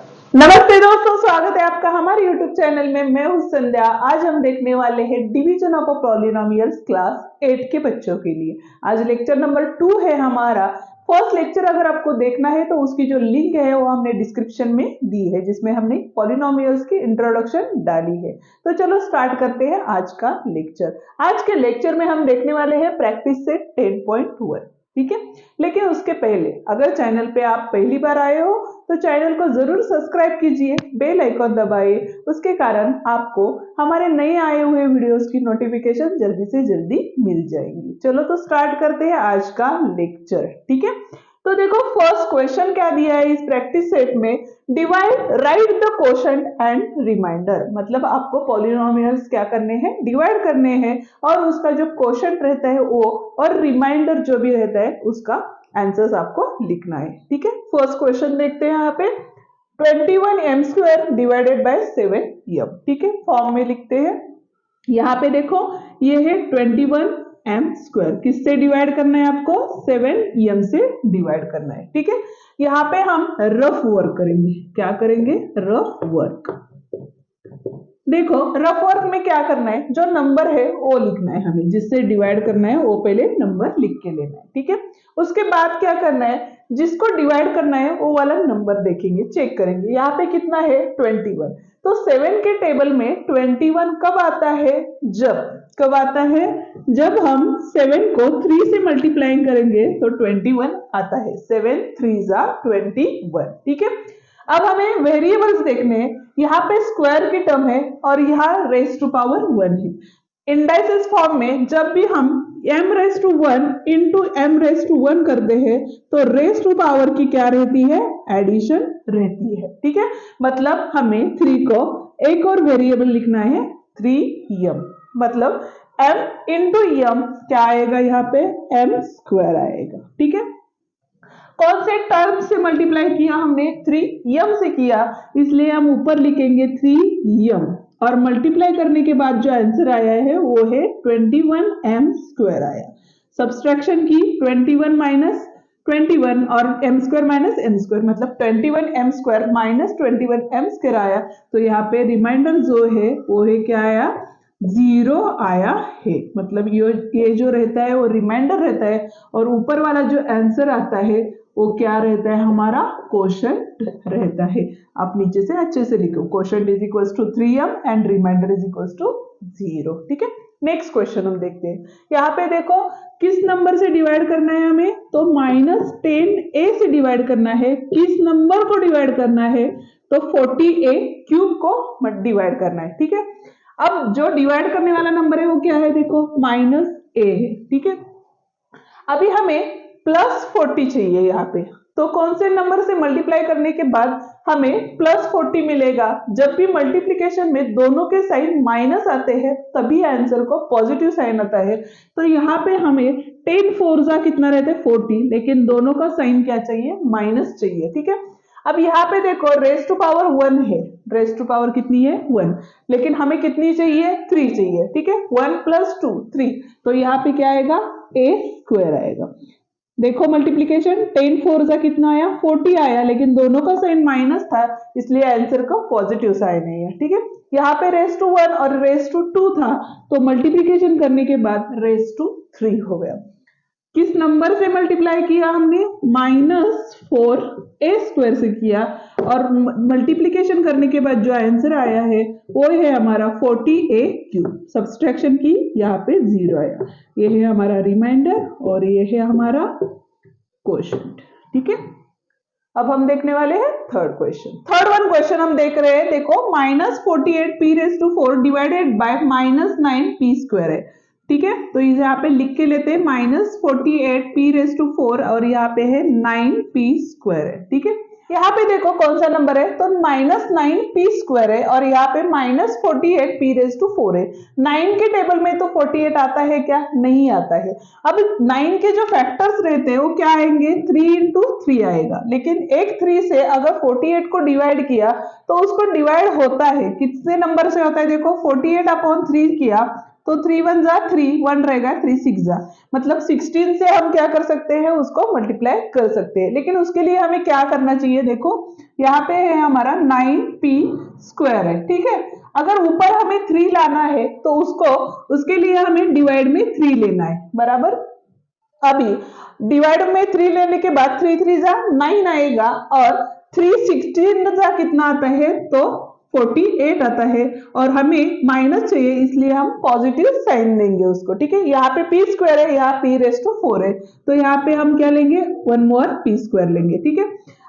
नमस्ते दोस्तों, स्वागत है आपका हमारे YouTube चैनल में। मैं हूं संध्या। आज हम देखने वाले हैं डिवीजन ऑफ पॉलिनोमियल्स क्लास 8 के बच्चों के लिए। आज लेक्चर नंबर 2 है हमारा। फर्स्ट लेक्चर अगर आपको देखना है तो उसकी जो लिंक है वो हमने डिस्क्रिप्शन में दी है, जिसमें हमने पॉलिनोमियल्स की इंट्रोडक्शन डाली है। तो चलो स्टार्ट करते हैं आज का लेक्चर। आज के लेक्चर में हम देखने वाले हैं प्रैक्टिस सेट 10.1, ठीक है। लेकिन उसके पहले अगर चैनल पे आप पहली बार आए हो तो चैनल को जरूर सब्सक्राइब कीजिए, बेल आइकन दबाइए। उसके कारण आपको हमारे नए आए हुए वीडियोस की नोटिफिकेशन जल्दी से जल्दी मिल जाएंगी। चलो तो स्टार्ट करते हैं आज का लेक्चर, ठीक है। तो देखो फर्स्ट क्वेश्चन क्या दिया है इस प्रैक्टिस सेट में, divide write the quotient and remainder. मतलब आपको पॉलिनोमियल्स क्या करने हैं, डिवाइड करने हैं, और उसका जो क्वोशंट रहता है वो और रिमाइंडर जो भी रहता है उसका आंसर्स आपको लिखना है, ठीक है। फर्स्ट क्वेश्चन देखते हैं यहाँ पे, 21m² डिवाइडेड बाय 7m, ठीक है। फॉर्म में लिखते हैं। यहाँ पे देखो ये है 21m², किससे डिवाइड करना है आपको, 7m से डिवाइड करना है, ठीक है। यहाँ पे हम रफ वर्क करेंगे। क्या करेंगे, रफ वर्क। देखो रफ वर्क में क्या करना है, जो नंबर है वो लिखना है हमें, जिससे डिवाइड करना है वो पहले नंबर लिख के लेना है, ठीक है। उसके बाद क्या करना है, जिसको डिवाइड करना है वो वाला नंबर देखेंगे, चेक करेंगे। यहाँ पे कितना है, 21। तो 7 के टेबल में 21 कब आता है, कब आता है, जब हम 7 को 3 से मल्टीप्लाई करेंगे तो 21 आता है। 7 3 21, ठीक है। अब हमें वेरिएबल्स देखने हैं। यहाँ पे स्क्वायर की टर्म है और यहाँ रेस टू पावर 1 है। इंडाइसिस फॉर्म में जब भी हम m⁻1 इंटू m⁻1 करते हैं तो रेस टू पावर की क्या रहती है, एडिशन रहती है, ठीक है। मतलब हमें 3 को एक और वेरिएबल लिखना है 3m, मतलब m इंटू m क्या आएगा, यहाँ पे m² आएगा, ठीक है। कौन से टर्म से मल्टीप्लाई किया हमने, 3m से किया, इसलिए हम ऊपर लिखेंगे 3m, और मल्टीप्लाई करने के बाद जो आंसर आया है वो है 21m² आया। सब्सट्रैक्शन की 21 माइनस 21 और m² माइनस m², मतलब 21m² माइनस 21m² आया। तो यहाँ पे रिमाइंडर जो है वो है क्या आया, 0 आया है। मतलब ये जो रहता है वो रिमाइंडर रहता है, और ऊपर वाला जो आंसर आता है वो क्या रहता है, हमारा क्वोशंट रहता है। आप नीचे से अच्छे से लिखो, quotient is equals to 3m and remainder is equals to 0, ठीक है। नेक्स्ट क्वेश्चन हम देखते हैं। यहाँ पे देखो किस नंबर से डिवाइड करना है हमें, तो -10a से डिवाइड करना है। किस नंबर को डिवाइड करना है, तो 40a³ को डिवाइड करना है, ठीक है। अब जो डिवाइड करने वाला नंबर है वो क्या है, देखो -a है, ठीक है। अभी हमें +40 चाहिए यहाँ पे, तो कौन से नंबर से मल्टीप्लाई करने के बाद हमें +40 मिलेगा, जब भी मल्टीप्लिकेशन में दोनों के साइन माइनस आते हैं तभी आंसर को पॉजिटिव साइन आता है। तो यहाँ पे हमें 10 4 कितना रहता है, 40, लेकिन दोनों का साइन क्या चाहिए, माइनस चाहिए, ठीक है। अब यहाँ पे देखो रेस टू पावर 1 है, रेस टू पावर कितनी है, 1, लेकिन हमें कितनी चाहिए, 3 चाहिए, ठीक है। 1 + 2 3, तो यहाँ पे क्या आएगा, a² आएगा। देखो मल्टीप्लीकेशन 10 4 कितना आया, 40 आया, लेकिन दोनों का साइन माइनस था, इसलिए आंसर का पॉजिटिव साइन है, ठीक है। यहाँ पे रेस टू 1 और रेस टू 2 था, तो मल्टीप्लीकेशन करने के बाद रेस टू 3 हो गया। किस नंबर से मल्टीप्लाई किया हमने, -4a² से किया, और मल्टीप्लिकेशन करने के बाद जो आंसर आया है वो है हमारा 40a³। सब्सट्रैक्शन की यहाँ पे 0 आया। ये है हमारा रिमाइंडर और ये है हमारा क्वोशंट, ठीक है। अब हम देखने वाले हैं third question. Third one question हम देख रहे हैं। देखो -48p⁻4 डिवाइडेड बाय -9p² है, ठीक है। तो यहाँ पे लिख के लेते हैं -48p⁻4 और यहाँ पे है 9p² है, ठीक है। यहाँ पे देखो कौन सा नंबर है, तो -9p² है और यहाँ पे -48p⁻4 है। 9 के टेबल में तो 48 आता है क्या, नहीं आता है। अब 9 के जो फैक्टर्स रहते हैं वो क्या आएंगे, 3 × 3 आएगा, लेकिन एक 3 से अगर 48 को डिवाइड किया तो उसको डिवाइड होता है, कितने नंबर से होता है, देखो 48/3 किया तो 3 1 जा 3, 1 रहेगा 3 6 जा, मतलब 16 से हम क्या कर सकते हैं, उसको मल्टीप्लाई कर सकते हैं। लेकिन उसके लिए हमें क्या करना चाहिए, देखो यहाँ पे है हमारा 9p स्क्वायर है, ठीक है। अगर ऊपर हमें 3 लाना है तो उसके लिए हमें डिवाइड में 3 लेना है, बराबर। अभी डिवाइड में 3 लेने के बाद 3 3 जा 9 आएगा, और 3 16 जा कितना आता है, तो 48 आता है, और हमें माइनस चाहिए, इसलिए हम पॉजिटिव साइन देंगे उसको, ठीक है। यहाँ पे p स्क्वायर है, यहाँ p⁴ है, तो यहाँ पे हम क्या लेंगे, 1 मोर p स्क्वायर लेंगे, ठीक है।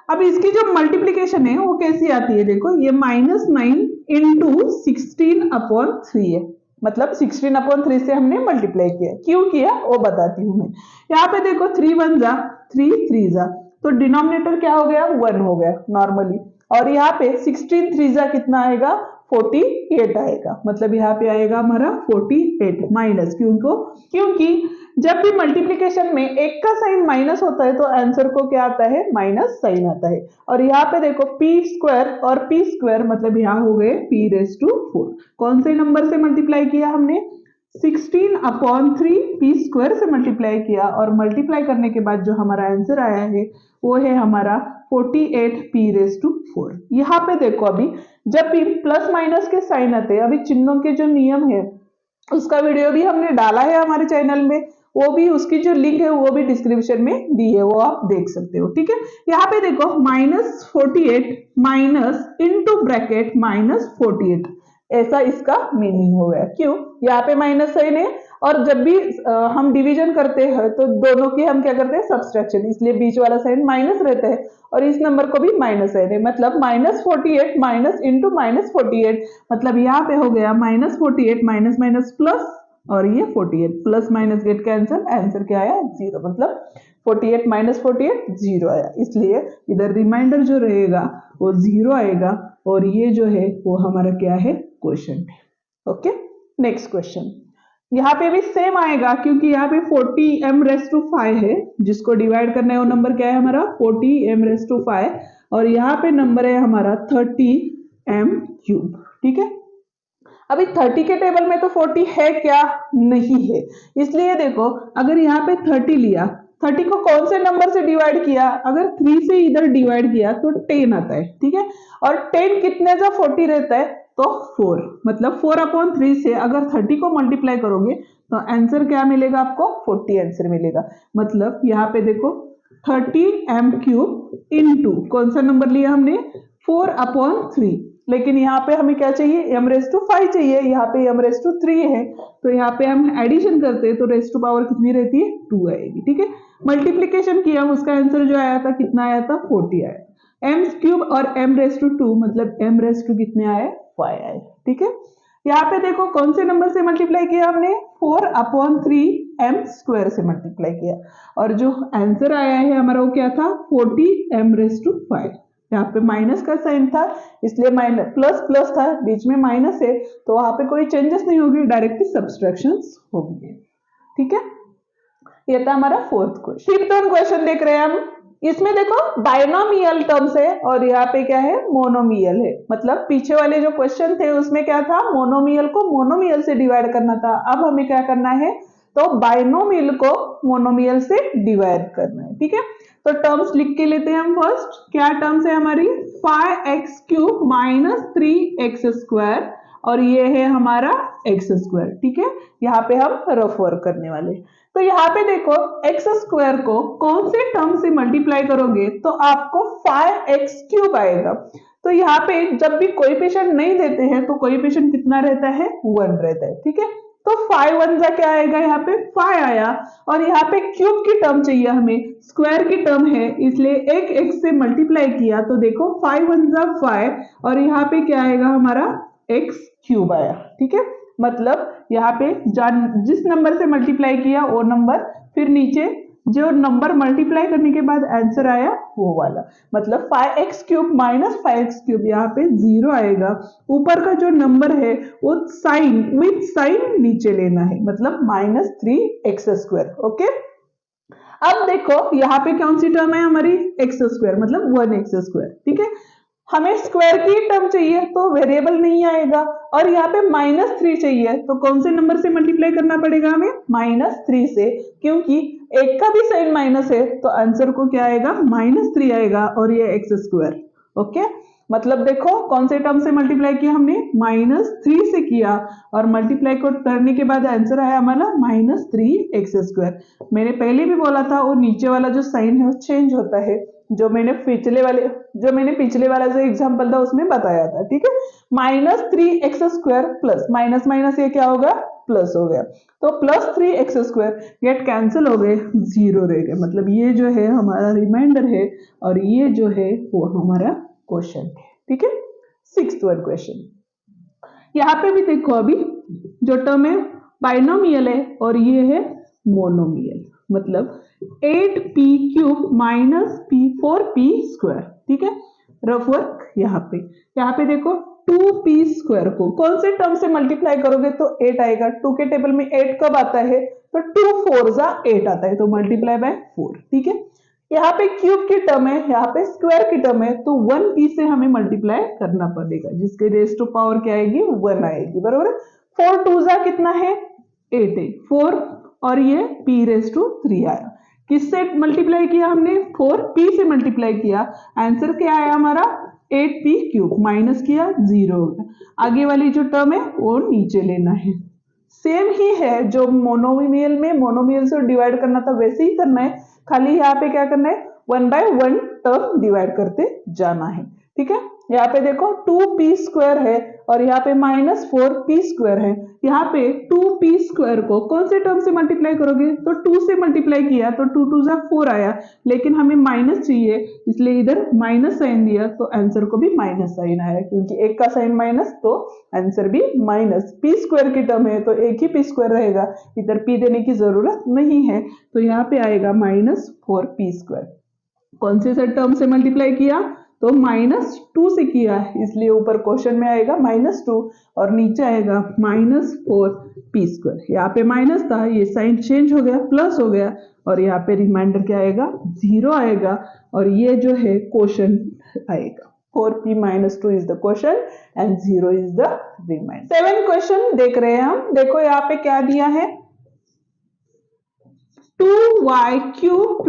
अब इसकी जो मल्टीप्लीकेशन है वो कैसी आती है, देखो ये -9 इंटू 16/3 है, मतलब 16/3 से हमने मल्टीप्लाई किया, क्यों किया वो बताती हूँ मैं। यहाँ पे देखो 3 1 जा 3 3 जा, तो डिनोमिनेटर क्या हो गया, 1 हो गया नॉर्मली, और यहाँ पे 16 3 जा कितना आएगा, 48 आएगा, मतलब यहाँ पे आएगा हमारा 48 माइनस, क्योंकि जब भी मल्टीप्लिकेशन में एक का साइन माइनस होता है तो आंसर को क्या आता है, माइनस साइन आता है। और यहाँ पे देखो p स्क्वायर और p स्क्वायर, मतलब यहाँ हो गए p⁴। कौन से नंबर से मल्टीप्लाई किया हमने, 16/3 p स्क्वायर से मल्टीप्लाई किया, और मल्टीप्लाई करने के बाद जो हमारा आंसर आया है वो है हमारा 48 p⁴। यहाँ पे देखो अभी जब भी प्लस माइनस के साइन आते हैं, अभी चिन्हों के जो नियम है उसका वीडियो भी हमने डाला है हमारे चैनल में, वो भी उसकी जो लिंक है वो भी डिस्क्रिप्शन में दी है, वो आप देख सकते हो, ठीक है। यहाँ पे देखो -48 माइनस इंटू ब्रैकेट -48, ऐसा इसका मीनिंग हो गया। क्यों, यहाँ पे माइनस साइन है, और जब भी हम डिवीजन करते हैं तो दोनों की हम क्या करते हैं, सब्सट्रैक्शन, इसलिए बीच वाला साइन माइनस रहता है, और इस नंबर को भी माइनस साइन है, मतलब -48 माइनस इंटू -48, मतलब यहाँ पे हो गया -48 माइनस माइनस प्लस, और ये 48 plus minus get cancel, answer क्या आया, 0, मतलब 48 माइनस 48 0 आया, इसलिए इधर रिमाइंडर जो रहेगा वो 0 आएगा, और ये जो है वो हमारा क्या है, क्वेश्चन है। ओके, नेक्स्ट क्वेश्चन, यहाँ पे भी सेम आएगा, क्योंकि यहाँ पे 40m⁵ है, जिसको डिवाइड करना है वो नंबर क्या है हमारा, 40m⁵, और यहाँ पे नंबर है हमारा 30m³, ठीक है। अभी 30 के टेबल में तो 40 है क्या, नहीं है, इसलिए देखो अगर यहाँ पे 30 लिया, 30 को कौन से नंबर से डिवाइड किया, अगर 3 से इधर डिवाइड किया तो 10 आता है, ठीक है। और 10 कितने का 40 रहता है, तो 4, मतलब 4/3 से अगर 30 को मल्टीप्लाई करोगे तो आंसर क्या मिलेगा आपको, 40 आंसर मिलेगा। मतलब यहाँ पे देखो 30m³ इंटू कौन सा नंबर लिया हमने, 4/3, लेकिन यहाँ पे हमें क्या चाहिए, m⁵ चाहिए, यहाँ पे m⁵ है, तो यहाँ पे हम एडिशन करते हैं तो रेज़ टू पावर कितनी रहती है, 2 आएगी, ठीक है। मल्टीप्लीकेशन किया, उसका आंसर जो आया था कितना आया था, 40 आया। m³ और m⁵2, मतलब m⁵ कितने आए, 5 आए, ठीक है। यहाँ पे देखो कौन से नंबर से मल्टीप्लाई किया हमने, 4/3m² से मल्टीप्लाई किया, और जो आंसर आया है हमारा वो क्या था, 40m⁵। यहाँ पे माइनस का साइन था, इसलिए माइनस, प्लस प्लस था, बीच में माइनस है, तो वहां पे कोई चेंजेस नहीं होगी, डायरेक्टली सब्सट्रैक्शंस होंगे, ठीक है। ये था हमारा 4th क्वेश्चन। 5th क्वेश्चन देख रहे हैं हम, इसमें देखो बाइनोमियल टर्म्स है, और यहाँ पे क्या है, मोनोमियल है, मतलब पीछे वाले जो क्वेश्चन थे उसमें क्या था, मोनोमियल को मोनोमियल से डिवाइड करना था, अब हमें क्या करना है, तो बाइनोमियल को मोनोमियल से डिवाइड करना है, ठीक है। तो टर्म्स लिख के लेते हैं हम फर्स्ट, क्या टर्म्स है हमारी, 5x³ माइनस 3x², और ये है हमारा x², ठीक है। यहाँ पे हम रफ वर्क करने वाले, तो यहाँ पे देखो x² को कौन से टर्म से मल्टीप्लाई करोगे तो आपको 5x³ आएगा। तो यहाँ पे जब भी कोएफिशिएंट नहीं देते हैं तो कोएफिशिएंट कितना रहता है, 1 रहता है, ठीक है। तो 5 1 जा क्या आएगा, यहाँ पे 5 आया, और यहाँ पे क्यूब की टर्म चाहिए हमें, स्क्वायर की टर्म है, इसलिए एक x से मल्टीप्लाई किया, तो देखो 5 1 जा 5, और यहाँ पे क्या आएगा हमारा, x³ आया, ठीक है। मतलब यहाँ पे जिस नंबर से मल्टीप्लाई किया वो नंबर, फिर नीचे जो नंबर मल्टीप्लाई करने के बाद आंसर आया वो वाला, मतलब 5x³ माइनस 5x³, यहाँ पे 0 आएगा, ऊपर का जो नंबर है वो साइन विथ साइन नीचे लेना है, मतलब -3x², ओके। अब देखो यहाँ पे कौन सी टर्म है हमारी, x², मतलब 1x², ठीक है। हमें स्क्वायर की टर्म चाहिए तो वेरिएबल नहीं आएगा, और यहाँ पे -3 चाहिए तो कौन से नंबर से मल्टीप्लाई करना पड़ेगा हमें? -3 से, क्योंकि एक का भी साइन माइनस है तो आंसर को क्या आएगा? -3 आएगा, और ये x²। ओके, मतलब देखो कौन से टर्म से मल्टीप्लाई किया हमने? -3 से किया, और मल्टीप्लाई को करने के बाद आंसर आया हमारा -3x²। मैंने पहले भी बोला था वो नीचे वाला जो साइन है वो चेंज होता है, जो मैंने पिछले वाला जो एग्जांपल था उसमें बताया था, ठीक है। -3x² प्लस माइनस माइनस ये क्या होगा? प्लस हो गया, तो +3x² गेट कैंसिल हो गए, 0 रह गए। मतलब ये जो है हमारा रिमाइंडर है, और ये जो है वो हमारा क्वेश्चन है, ठीक है। 6th वन क्वेश्चन, यहाँ पे भी देखो, अभी जो टर्म है बाइनोमियल है और ये है मोनोमियल, मतलब 8p³ -p4p², ठीक है। रफ वर्क यहाँ पे देखो 2p² को कौन से टर्म से मल्टीप्लाई करोगे तो 8 आएगा। 2 के टेबल में 8 कब आता है? तो 2 4 8 आता है, तो मल्टीप्लाई बाय 4, ठीक है। यहाँ पे क्यूब की टर्म है, यहाँ पे स्क्वायर की टर्म है, तो 1p से हमें मल्टीप्लाई करना पड़ेगा, जिसके रेस टू पावर क्या आएगी? 1 आएगी, बराबर है। 4 2 कितना है? 8 है, 4 और ये p⁻³ आया। किससे मल्टीप्लाई किया हमने? 4p से मल्टीप्लाई किया। आंसर क्या आया हमारा? 8p³ माइनस किया, 0 हो गया। आगे वाली जो टर्म है वो नीचे लेना है, सेम ही है जो मोनोमियल में मोनोमियल से डिवाइड करना था वैसे ही करना है, खाली यहाँ पे क्या करना है? 1 बाय 1 टर्म डिवाइड करते जाना है, ठीक है। यहाँ पे देखो 2p² है और यहाँ पे -4p² है। यहाँ पे 2p² को कौन से टर्म से मल्टीप्लाई करोगे? तो 2 से मल्टीप्लाई किया तो 2 2 4 आया, लेकिन हमें माइनस चाहिए इसलिए इधर माइनस साइन दिया, तो आंसर को भी माइनस साइन आया, क्योंकि एक का साइन माइनस तो आंसर भी माइनस। p² की टर्म है तो एक ही p² रहेगा, इधर p देने की जरूरत नहीं है, तो यहाँ पे आएगा -4p²। कौन से टर्म से मल्टीप्लाई किया? तो -2 से किया, इसलिए ऊपर क्वेश्चन में आएगा -2 और नीचे आएगा -4p²। यहाँ पे माइनस था, ये साइन चेंज हो गया, प्लस हो गया, और यहाँ पे रिमाइंडर क्या आएगा? 0 आएगा, और ये जो है क्वेश्चन आएगा। 4p -2 is the question and 0 is the remainder. 7 question देख रहे हैं हम। देखो यहाँ पे क्या दिया है? 2y³ +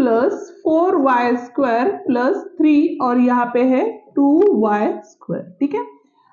4y² + 3, और यहाँ पे है 2y², ठीक है।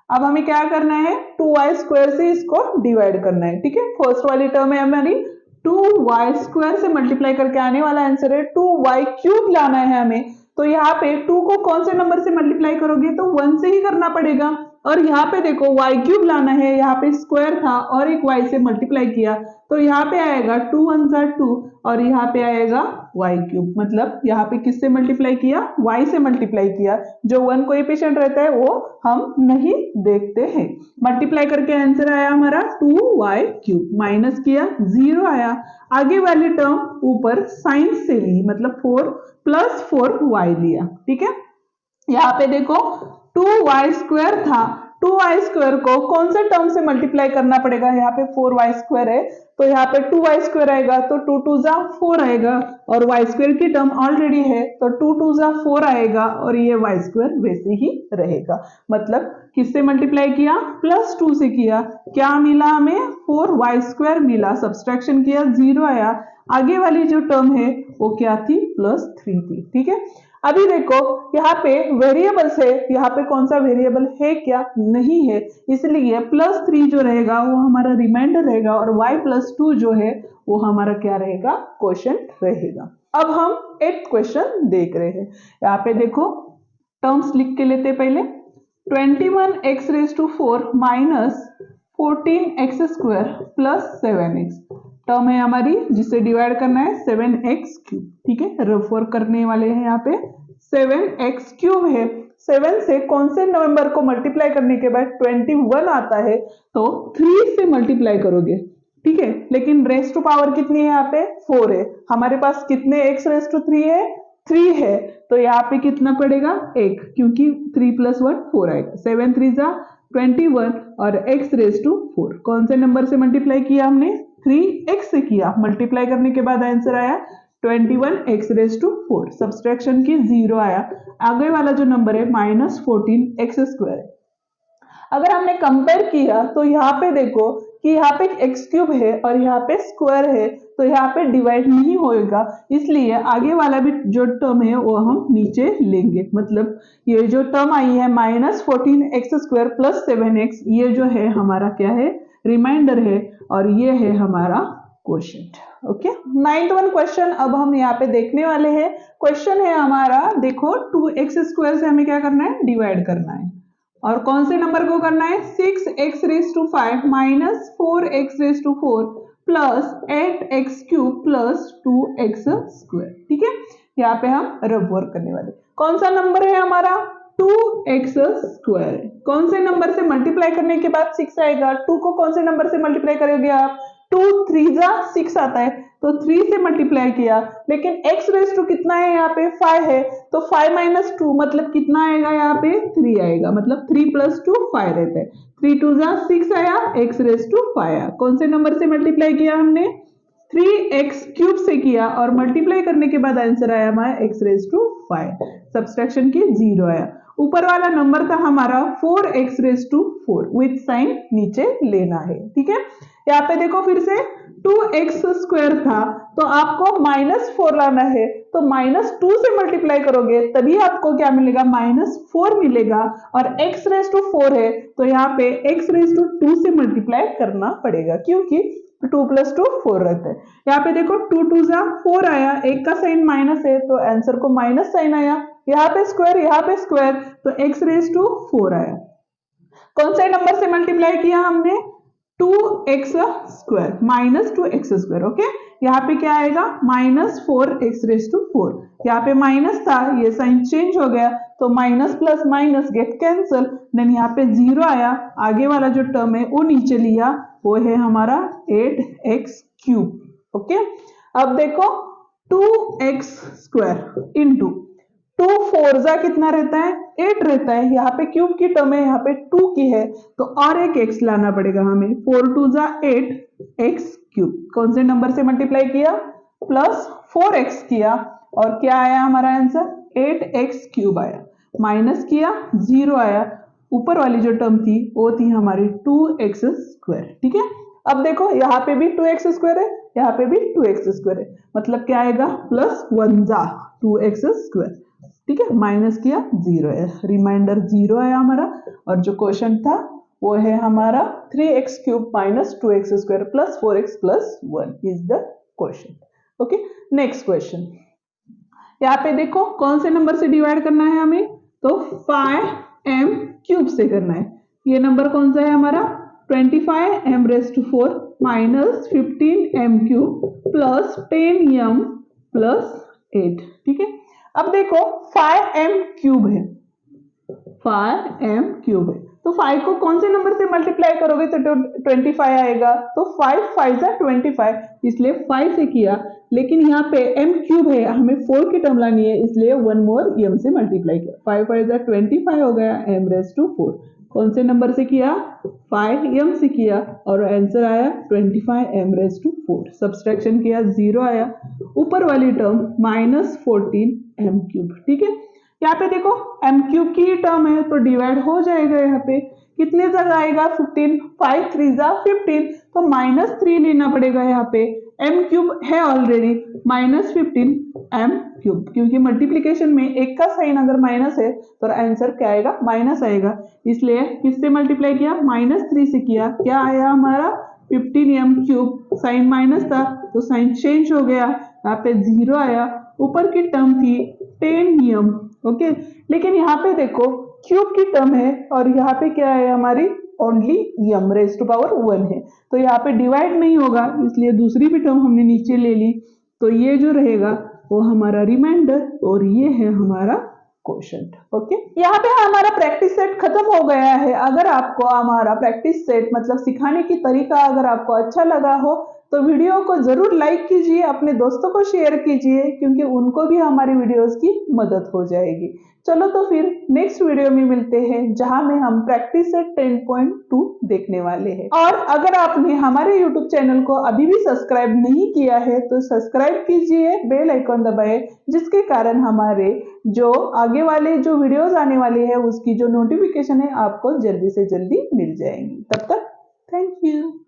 अब हमें क्या करना है? 2y² से इसको डिवाइड करना है, ठीक है। फर्स्ट वाली टर्म है हमारी 2y² से मल्टीप्लाई करके आने वाला आंसर है 2y³ लाना है हमें, तो यहाँ पे 2 को कौन से नंबर से मल्टीप्लाई करोगे? तो 1 से ही करना पड़ेगा, और यहाँ पे देखो y³ लाना है, यहाँ पे स्क्वायर था और एक y से मल्टीप्लाई किया, तो यहाँ पे आएगा 2 1 2 और यहाँ पे आएगा y³, मतलब यहाँ पे किससे मल्टीप्लाई किया? y से मल्टीप्लाई किया। जो 1 कोएफिशिएंट रहता है वो हम नहीं देखते हैं। मल्टीप्लाई करके आंसर आया हमारा 2y³, माइनस किया, 0 आया। आगे वाली टर्म ऊपर साइन से ली, मतलब 4 + 4y लिया, ठीक है। यहाँ पे देखो 2y² था, 2y² को कौन से टर्म से मल्टीप्लाई करना पड़ेगा? यहाँ पे 4y² है, तो यहाँ पे 2y² आएगा, तो 2 2 4 आएगा, और y² की टर्म ऑलरेडी है तो 2 2 4 आएगा, और ये y² वैसे ही रहेगा। मतलब किससे मल्टीप्लाई किया? +2 से किया। क्या मिला हमें? 4y² मिला, सब्सट्रैक्शन किया, 0 आया। आगे वाली जो टर्म है वो क्या थी? +3 थी, ठीक है। अभी देखो यहाँ पे वेरिएबल्स है, यहाँ पे कौन सा वेरिएबल है? क्या नहीं है, इसलिए +3 जो रहेगा वो हमारा रिमाइंडर रहेगा, और y+2 जो है वो हमारा क्या रहेगा? क्वेश्चन रहेगा। अब हम 8th क्वेश्चन देख रहे हैं। यहाँ पे देखो टर्म्स लिख के लेते पहले। 21x⁴ -14x² + 7x टर्म है हमारी, जिसे डिवाइड करना है 7x³, ठीक है। रफ वर्क करने वाले हैं। यहाँ पे 7x³ है, 7 से कौन से नंबर को मल्टीप्लाई करने के बाद 21 आता है तो 3 से मल्टीप्लाई करोगे, ठीक है। लेकिन रेस टू पावर कितनी है? यहाँ पे 4 है। हमारे पास कितने x⁻³ है? 3 है, तो यहाँ पे कितना पड़ेगा? 1, क्योंकि 3 + 1 4 आएगा। 7 3 21 और x⁻⁴ कौन से नंबर से मल्टीप्लाई किया हमने? 3x से किया। मल्टीप्लाई करने के बाद आंसर आया 21x⁴, सब्सट्रैक्शन की 0 आया। आगे वाला जो नंबर है -14x² है। अगर हमने कंपेयर किया तो यहाँ पे देखो कि यहाँ पे x³ है और यहाँ पे स्क्वायर है, तो यहाँ पे डिवाइड नहीं होएगा, इसलिए आगे वाला भी जो टर्म है वो हम नीचे लेंगे। मतलब ये जो टर्म आई है -14x² + 7x, ये जो है हमारा क्या है, रिमाइंडर है, और ये है हमारा quotient. Okay, 9th one question अब हम यहाँ पे देखने वाले हैं। क्वेश्चन है हमारा, देखो 2x² से हमें क्या करना है, डिवाइड करना है, और कौन से नंबर को करना है, 6x⁵ -4x⁴ plus 8x³ plus 2x²। ठीक है, यहाँ पे हम रफ वर्क करने वाले। कौन सा नंबर है हमारा, 2x²। कौन से नंबर से मल्टीप्लाई करने के बाद 6 आएगा, 2 को कौन से नंबर से मल्टीप्लाई करोगे आप, 2 3 जा 6 आता है, तो 3 से मल्टीप्लाई किया, लेकिन x⁵ कितना है यहाँ पे, 5 है, तो 5 - 2 मतलब कितना आएगा, यहाँ पे 3 आएगा, मतलब 3 + 2 5 रहता है। 3 2 जा 6 आया, x⁵ आया। कौन से नंबर से मल्टीप्लाई किया हमने, 3x³ से किया, और मल्टीप्लाई करने के बाद आंसर आया हमारा x⁵, सब्सट्रैक्शन की 0 आया। ऊपर वाला नंबर था हमारा 4x⁴ विथ साइन नीचे लेना है। ठीक है, यहाँ पे देखो फिर से 2x² था, तो आपको -4 लाना है, तो -2 से मल्टीप्लाई करोगे तभी आपको क्या मिलेगा, -4 मिलेगा, और x⁴ है, तो यहाँ पे x⁵2 से मल्टीप्लाई करना पड़ेगा, क्योंकि 2 + 2 4 रहता है। यहाँ पे देखो 2 2 जा 4 आया, एक का साइन माइनस है, तो आंसर को माइनस साइन आया, यहाँ पे स्क्वायर, तो x⁴ आया। कौन से नंबर से मल्टीप्लाई किया हमने, 2x² -2x²। ओके, यहाँ पे क्या आएगा, -4x⁴। यहाँ पे माइनस था, ये साइन चेंज हो गया, तो minus plus minus get cancel, then यहाँ पे 0 आया। आगे वाला जो टर्म है वो नीचे लिया, वो है हमारा 8x³ ओके, अब देखो 2x² इंटू 2 4 जा कितना रहता है, 8 रहता है। यहाँ पे क्यूब की टर्म है, यहाँ पे 2 की है, तो और एक x लाना पड़ेगा हमें। 4 2 जा 8 x³ कौन से नंबर से मल्टीप्लाई किया, प्लस 4x किया, और क्या आया हमारा आंसर, 8x³ आया। माइनस किया 0 आया, ऊपर वाली जो टर्म थी वो थी हमारी 2x²। ठीक है, अब देखो यहाँ पे भी 2x² है, यहाँ पे भी 2x² है, मतलब क्या आएगा, +1 जा 2x²। ठीक है, माइनस किया 0 है, रिमाइंडर 0 आया हमारा, और जो क्वेश्चन था वो है हमारा 3x³ - 2x² + 4x + 1 is the question. Okay, next question, यहाँ पे देखो कौन से नंबर से डिवाइड करना है हमें, तो 5m³ से करना है। ये नंबर कौन सा है हमारा, 25m⁴ - 15m³ + 10m + 8। ठीक है, अब देखो 5m³ है, 5m³ है, तो 5 को कौन से नंबर से मल्टीप्लाई करोगे तो 25 आएगा, तो 5 5 जा 25, इसलिए 5 से किया, लेकिन यहाँ पे m³ है, हमें 4 की टर्म लानी है, इसलिए 1 मोर m से मल्टीप्लाई किया। 5 5 जा 25 हो गया, m⁴ कौन से नंबर से किया, 5m से किया, और आंसर आया 25m⁴। सब्सट्रैक्शन किया 0 आया, ऊपर वाली टर्म -14m³। ठीक है, यहाँ पे देखो m³ की टर्म है तो डिवाइड हो जाएगा, यहाँ पे कितने तक आएगा, 15, 5 3 जा 15, तो -3 लेना पड़ेगा। यहाँ पे m³ है ऑलरेडी, -15m³, क्योंकि मल्टीप्लीकेशन में एक का साइन अगर माइनस है तो आंसर क्या आएगा, माइनस आएगा, इसलिए किससे मल्टीप्लाई किया, -3 से किया, क्या आया हमारा 15m³, साइन माइनस था तो साइन चेंज हो गया, यहाँ पे 0 आया, ऊपर की टर्म थी 10m। ओके, लेकिन यहाँ पे देखो क्यूब की टर्म है, और यहाँ पे क्या है हमारी, ओनली m⁴ है, तो यहाँ पे डिवाइड नहीं होगा, इसलिए दूसरी भी टर्म हमने नीचे ले ली, तो ये जो रहेगा वो हमारा रिमाइंडर, और ये है हमारा क्वोशिएंट। ओके, यहाँ पे हमारा प्रैक्टिस सेट खत्म हो गया है। अगर आपको हमारा प्रैक्टिस सेट मतलब सिखाने की तरीका अगर आपको अच्छा लगा हो तो वीडियो को जरूर लाइक कीजिए, अपने दोस्तों को शेयर कीजिए, क्योंकि उनको भी हमारी वीडियोस की मदद हो जाएगी। चलो तो फिर नेक्स्ट वीडियो में मिलते हैं, जहां में हम प्रैक्टिस सेट 10.2 देखने वाले हैं। और अगर आपने हमारे यूट्यूब चैनल को अभी भी सब्सक्राइब नहीं किया है तो सब्सक्राइब कीजिए, बेल आइकॉन दबाएं, जिसके कारण हमारे जो आगे वाले जो वीडियोस आने वाले हैं उसकी जो नोटिफिकेशन है आपको जल्दी से जल्दी मिल जाएंगी। तब तक थैंक यू।